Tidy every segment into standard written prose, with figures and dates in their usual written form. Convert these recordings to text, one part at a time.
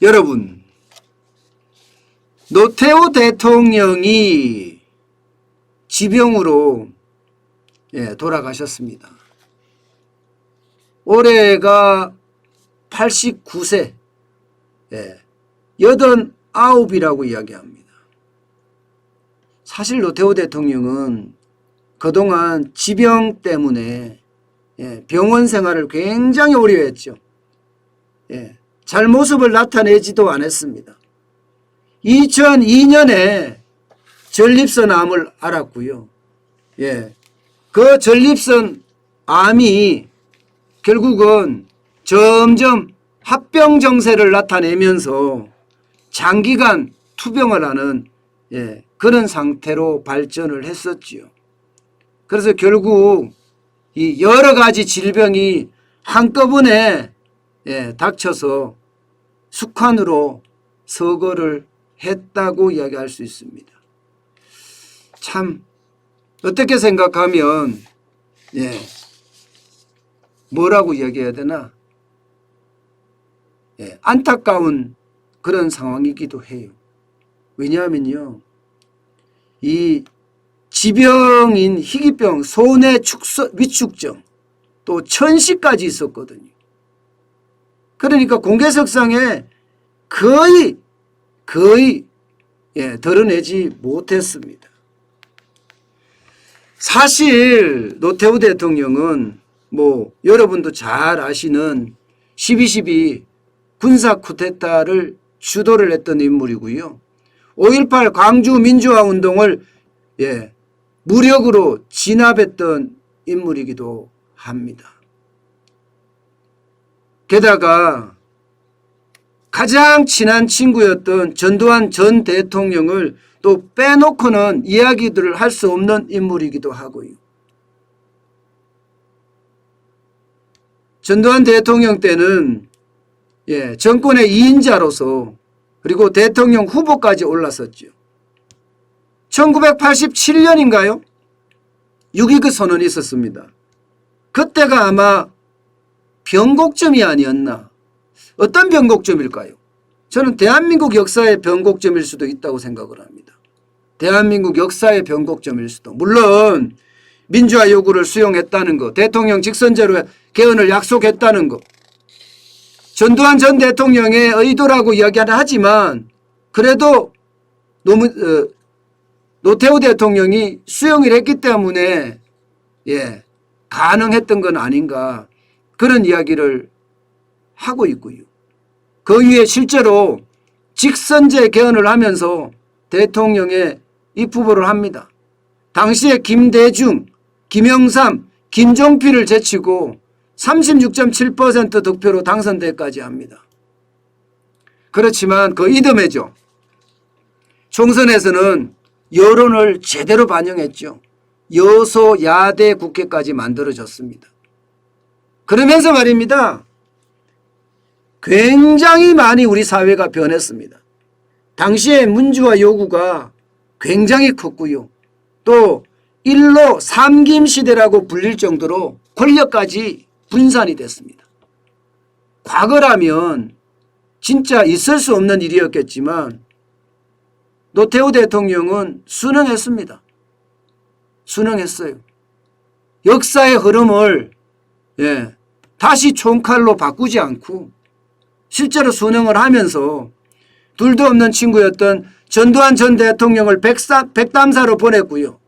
여러분, 노태우 대통령이 지병으로 돌아가셨습니다. 올해가 89세, 89이라고 이야기합니다. 사실 노태우 대통령은 그동안 지병 때문에 병원 생활을 굉장히 오래 했죠. 잘 모습을 나타내지도 않았습니다. 2002년에 전립선 암을 앓았고요. 그 전립선 암이 결국은 점점 합병 증세를 나타내면서 장기간 투병을 하는 그런 상태로 발전을 했었지요. 그래서 결국 이 여러 가지 질병이 한꺼번에 닥쳐서 숙환으로 서거를 했다고 이야기할 수 있습니다. 참 어떻게 생각하면 뭐라고 이야기해야 되나, 안타까운 그런 상황이기도 해요. 왜냐하면요, 이 지병인 희귀병, 소뇌 위축증, 또 천식까지 있었거든요. 그러니까 공개석상에 거의 드러내지 못했습니다. 사실 노태우 대통령은 여러분도 잘 아시는 12.12 군사 쿠데타를 주도를 했던 인물이고요. 5.18 광주 민주화 운동을 무력으로 진압했던 인물이기도 합니다. 게다가 가장 친한 친구였던 전두환 전 대통령을 또 빼놓고는 이야기들을 할 수 없는 인물이기도 하고요. 전두환 대통령 때는 정권의 2인자로서 그리고 대통령 후보까지 올랐었죠. 1987년인가요? 6.29 선언이 있었습니다. 그때가 아마 변곡점이 아니었나. 어떤 변곡점일까요? 저는 대한민국 역사의 변곡점일 수도 있다고 생각을 합니다. 대한민국 역사의 변곡점일 수도. 물론 민주화 요구를 수용했다는 것, 대통령 직선제로 개헌을 약속했다는 것, 전두환 전 대통령의 의도라고 이야기는 하지만 그래도 노태우 대통령이 수용을 했기 때문에 가능했던 건 아닌가, 그런 이야기를 하고 있고요. 그 위에 실제로 직선제 개헌을 하면서 대통령의 입후보를 합니다. 당시에 김대중, 김영삼, 김종필을 제치고 36.7% 득표로 당선되기까지 합니다. 그렇지만 그 이듬해죠. 총선에서는 여론을 제대로 반영했죠. 여소야대 국회까지 만들어졌습니다. 그러면서 말입니다, 굉장히 많이 우리 사회가 변했습니다. 당시에 민주화 요구가 굉장히 컸고요. 또 일로 삼김 시대라고 불릴 정도로 권력까지 분산이 됐습니다. 과거라면 진짜 있을 수 없는 일이었겠지만 노태우 대통령은 순응했습니다. 순응했어요. 역사의 흐름을 다시 총칼로 바꾸지 않고 실제로 순응을 하면서 둘도 없는 친구였던 전두환 전 대통령을 백담사로 보냈고요.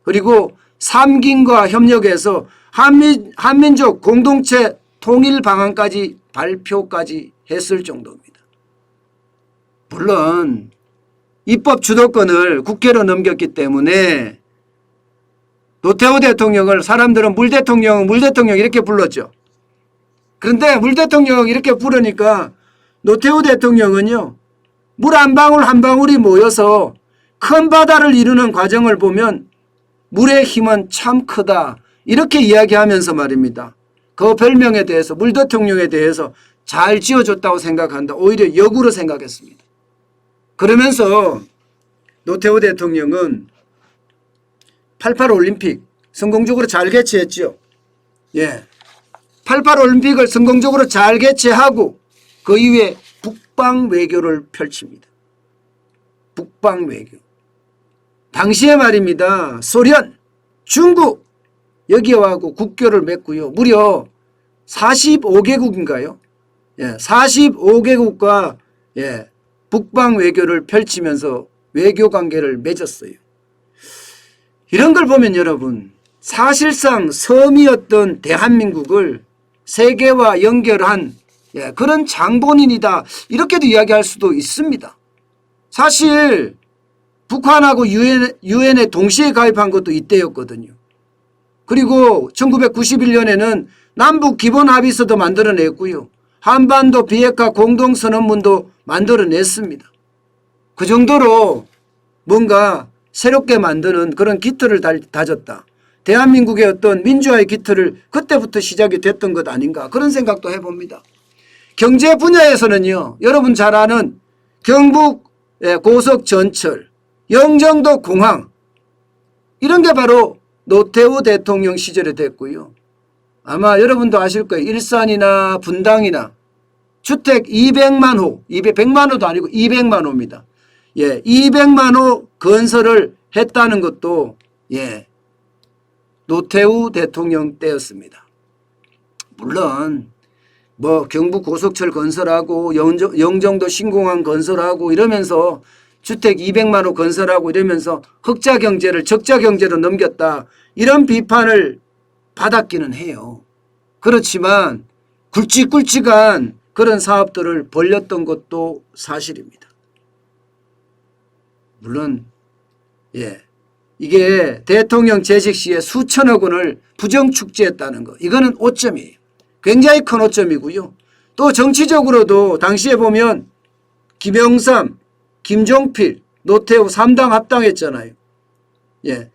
그리고 삼김과 협력해서 한민족 공동체 통일 방안까지 발표까지 했을 정도입니다. 물론 입법 주도권을 국회로 넘겼기 때문에 노태우 대통령을 사람들은 물 대통령 이렇게 불렀죠. 그런데 물 대통령 이렇게 부르니까 노태우 대통령은요, 물 한 방울 한 방울이 모여서 큰 바다를 이루는 과정을 보면 물의 힘은 참 크다, 이렇게 이야기하면서 말입니다. 그 별명에 대해서, 물 대통령에 대해서 잘 지어줬다고 생각한다. 오히려 역으로 생각했습니다. 그러면서 노태우 대통령은 88 올림픽 성공적으로 잘 개최했죠. 88 올림픽을 성공적으로 잘 개최하고 그 이후에 북방 외교를 펼칩니다. 북방 외교. 당시에 말입니다. 소련, 중국 여기와하고 국교를 맺고요. 무려 45개국인가요? 45개국과 북방 외교를 펼치면서 외교 관계를 맺었어요. 이런 걸 보면 여러분, 사실상 섬이었던 대한민국을 세계와 연결한 그런 장본인이다, 이렇게도 이야기할 수도 있습니다. 사실 북한하고 유엔에 동시에 가입한 것도 이때였거든요. 그리고 1991년에는 남북 기본합의서도 만들어냈고요. 한반도 비핵화 공동선언문도 만들어냈습니다. 그 정도로 뭔가 새롭게 만드는 그런 기틀을 다졌다. 대한민국의 어떤 민주화의 기틀을 그때부터 시작이 됐던 것 아닌가, 그런 생각도 해봅니다. 경제 분야에서는요, 여러분 잘 아는 경북 고속전철, 영종도 공항, 이런 게 바로 노태우 대통령 시절에 됐고요. 아마 여러분도 아실 거예요. 일산이나 분당이나 주택 200만 호, 100만 호도 아니고 200만 호입니다. 200만 호 건설을 했다는 것도 노태우 대통령 때였습니다. 물론 뭐 경북 고속철 건설하고 영종도 신공항 건설하고 이러면서 주택 200만 호 건설하고 이러면서 흑자 경제를 적자 경제로 넘겼다, 이런 비판을 받았기는 해요. 그렇지만 굵직굵직한 그런 사업들을 벌렸던 것도 사실입니다. 물론 이게 대통령 재직 시에 수천억 원을 부정축제했다는 거, 이거는 오점이에요. 굉장히 큰 오점이고요. 또 정치적으로도 당시에 보면 김영삼, 김종필, 노태우 3당 합당했잖아요.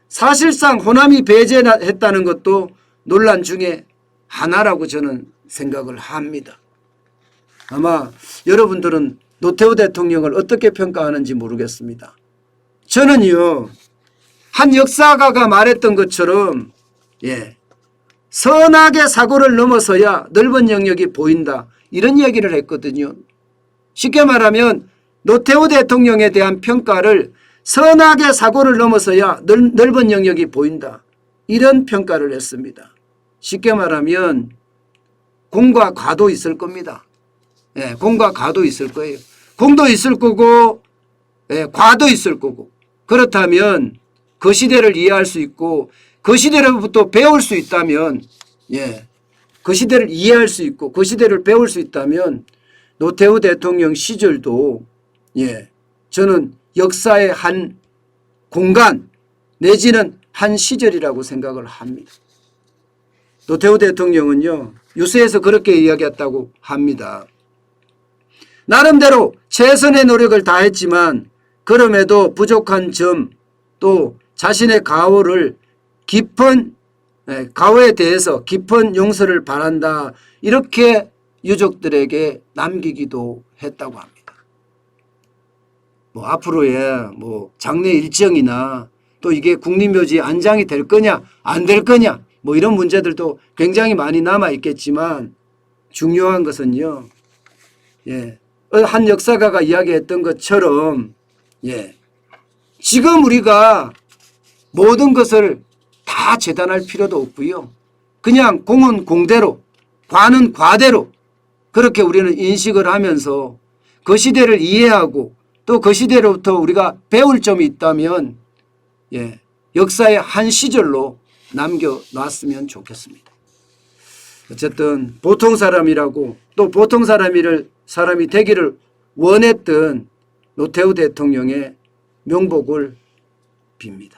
사실상 호남이 배제했다는 것도 논란 중에 하나라고 저는 생각을 합니다. 아마 여러분들은 노태우 대통령을 어떻게 평가하는지 모르겠습니다. 저는요, 한 역사가가 말했던 것처럼 선악의 사고를 넘어서야 넓은 영역이 보인다, 이런 얘기를 했거든요. 쉽게 말하면 노태우 대통령에 대한 평가를 선악의 사고를 넘어서야 넓은 영역이 보인다, 이런 평가를 했습니다. 쉽게 말하면 공과 과도 있을 겁니다. 공과 과도 있을 거예요. 공도 있을 거고 과도 있을 거고, 그렇다면 그 시대를 이해할 수 있고 그 시대로부터 배울 수 있다면, 그 시대를 이해할 수 있고 그 시대를 배울 수 있다면 노태우 대통령 시절도 저는 역사의 한 공간 내지는 한 시절이라고 생각을 합니다. 노태우 대통령은요, 유세에서 그렇게 이야기했다고 합니다. 나름대로 최선의 노력을 다했지만 그럼에도 부족한 점, 또 자신의 가오에 대해서 깊은 용서를 바란다, 이렇게 유족들에게 남기기도 했다고 합니다. 뭐 앞으로의 뭐 장례 일정이나 또 이게 국립묘지에 안장이 될 거냐 안 될 거냐, 뭐 이런 문제들도 굉장히 많이 남아 있겠지만 중요한 것은요, 한 역사가가 이야기했던 것처럼 지금 우리가 모든 것을 다 재단할 필요도 없고요. 그냥 공은 공대로, 과는 과대로 그렇게 우리는 인식을 하면서 그 시대를 이해하고 또 그 시대로부터 우리가 배울 점이 있다면 역사의 한 시절로 남겨놨으면 좋겠습니다. 어쨌든 보통 사람이라고, 또 보통 사람이 되기를 원했던 노태우 대통령의 명복을 빕니다.